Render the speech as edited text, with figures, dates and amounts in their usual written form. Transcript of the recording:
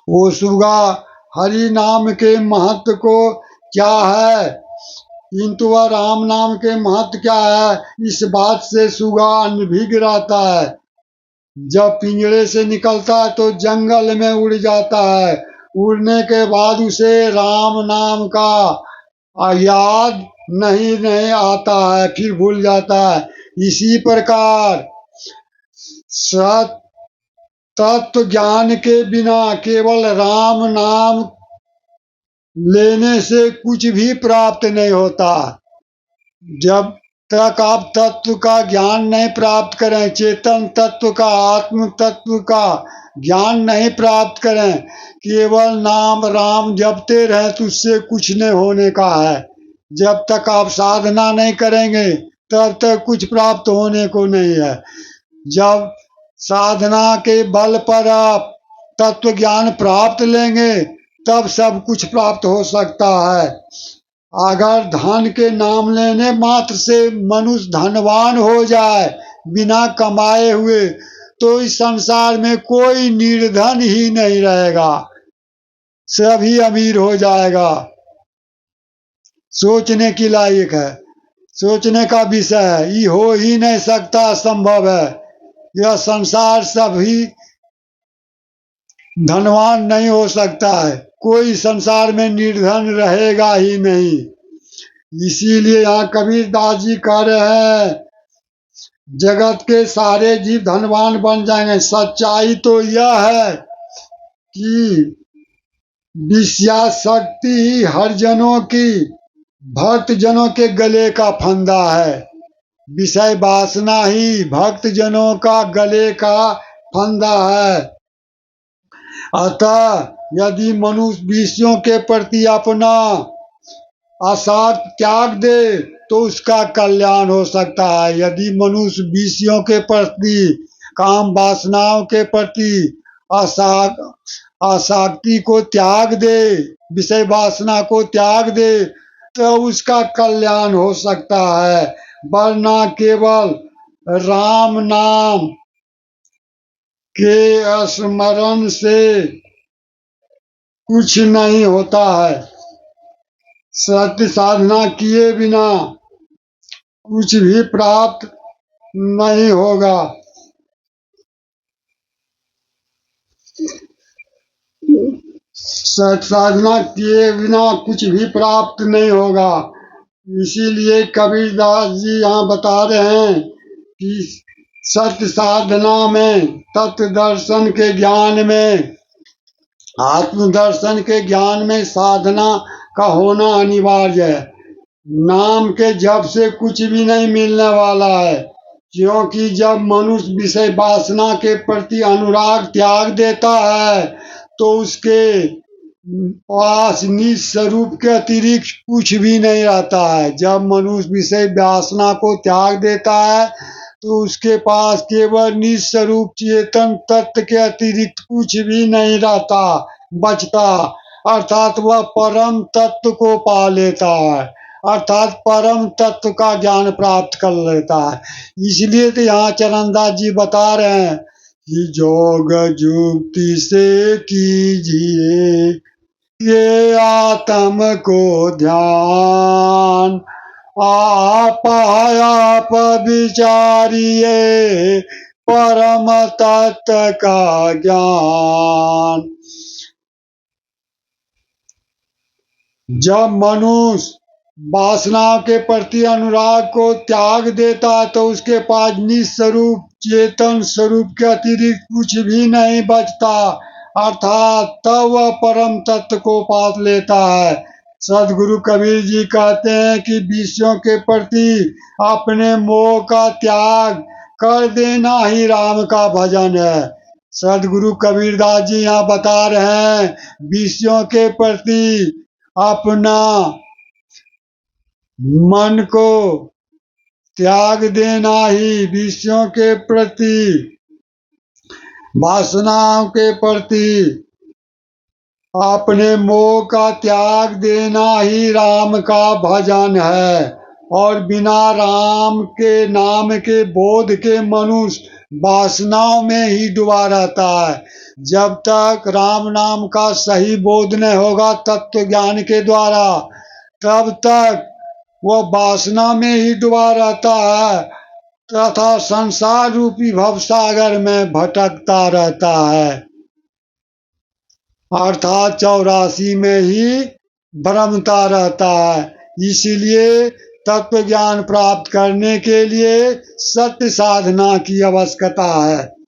वो सुगा हरि नाम के महत्व को क्या है, किंतु वह राम नाम के महत्व क्या है, इस बात से सुगा अनभिज्ञ रहता है। जब पिंजरे से निकलता है तो जंगल में उड़ जाता है। उड़ने के बाद उसे राम नाम का याद नहीं आता है, फिर भूल जाता है। इसी प्रकार सत तत्व ज्ञान के बिना केवल राम नाम लेने से कुछ भी प्राप्त नहीं होता। जब तक आप तत्व का ज्ञान नहीं प्राप्त करें, चेतन तत्व का, आत्म तत्व का ज्ञान नहीं प्राप्त करें, केवल नाम राम जपते रहे तो उससे कुछ नहीं होने का है। जब तक आप साधना नहीं करेंगे तब तक कुछ प्राप्त होने को नहीं है। जब साधना के बल पर आप तत्व ज्ञान प्राप्त लेंगे तब सब कुछ प्राप्त हो सकता है। अगर धन के नाम लेने मात्र से मनुष्य धनवान हो जाए बिना कमाए हुए, तो इस संसार में कोई निर्धन ही नहीं रहेगा, सभी अमीर हो जाएगा। सोचने की लायक है, सोचने का विषय है। ये हो ही नहीं सकता, असंभव है। यह संसार सभी धनवान नहीं हो सकता है, कोई संसार में निर्धन रहेगा ही नहीं। इसीलिए यहाँ कबीरदास जी कह रहे हैं, जगत के सारे जीव धनवान बन जाएंगे। सच्चाई तो यह है कि विषयाशक्ति ही हर जनों की, भक्त जनों के गले का फंदा है। विषय वासना ही भक्त जनों का गले का फंदा है। अतः यदि मनुष्य विषयों के प्रति अपना आसक्त त्याग दे तो उसका कल्याण हो सकता है। यदि मनुष्य विषयों के प्रति, काम वासनाओं के प्रति आसक्ति को त्याग दे, विषय वासना को त्याग दे, तो उसका कल्याण हो सकता है। वरना केवल राम नाम के स्मरण से कुछ नहीं होता है। सत्य साधना किए बिना कुछ भी प्राप्त नहीं होगा। सत्य साधना किए बिना कुछ भी प्राप्त नहीं होगा। इसीलिए कबीरदास जी यहाँ बता रहे हैं कि सत्य साधना में, तत्व दर्शन के ज्ञान में, आत्मदर्शन के ज्ञान में साधना का होना अनिवार्य है। नाम के जप से कुछ भी नहीं मिलने वाला है, क्योंकि जब मनुष्य विषय वासना के प्रति अनुराग त्याग देता है तो उसके पास निज स्वरूप के अतिरिक्त कुछ भी नहीं रहता है। जब मनुष्य विषय वासना को त्याग देता है तो उसके पास केवल निज स्वरूप चेतन तत्व के अतिरिक्त कुछ भी नहीं रहता, बचता। अर्थात वह परम तत्व को पा लेता है, अर्थात परम तत्व का ज्ञान प्राप्त कर लेता है। इसलिए तो यहाँ चरणदास जी बता रहे हैं कि जोग जुक्ति से कीजिए ये आत्म को ध्यान, आप विचारिए परम तत्व का ज्ञान। जब मनुष्य वासनाओं के प्रति अनुराग को त्याग देता है तो उसके पास निस्वरूप चेतन स्वरूप के अतिरिक्त कुछ भी नहीं बचता, अर्थात तब वह परम तत्व को पा लेता है। सदगुरु कबीर जी कहते हैं कि विषयों के प्रति अपने मोह का त्याग कर देना ही राम का भजन है। सदगुरु कबीरदास जी यहाँ बता रहे हैं, विषयों के प्रति अपना मन को त्याग देना ही, विषयों के प्रति, वासनाओं के प्रति अपने मोह का त्याग देना ही राम का भजन है। और बिना राम के नाम के बोध के मनुष्य वासनाओं में ही डूबा रहता है। जब तक राम नाम का सही बोध नहीं होगा तत्व ज्ञान के द्वारा, तब तक वह वासना में ही डूबा रहता है तथा संसार रूपी भवसागर में भटकता रहता है, अर्थात 84 में ही भ्रमता रहता है। इसीलिए तत्व ज्ञान प्राप्त करने के लिए सत्य साधना की आवश्यकता है।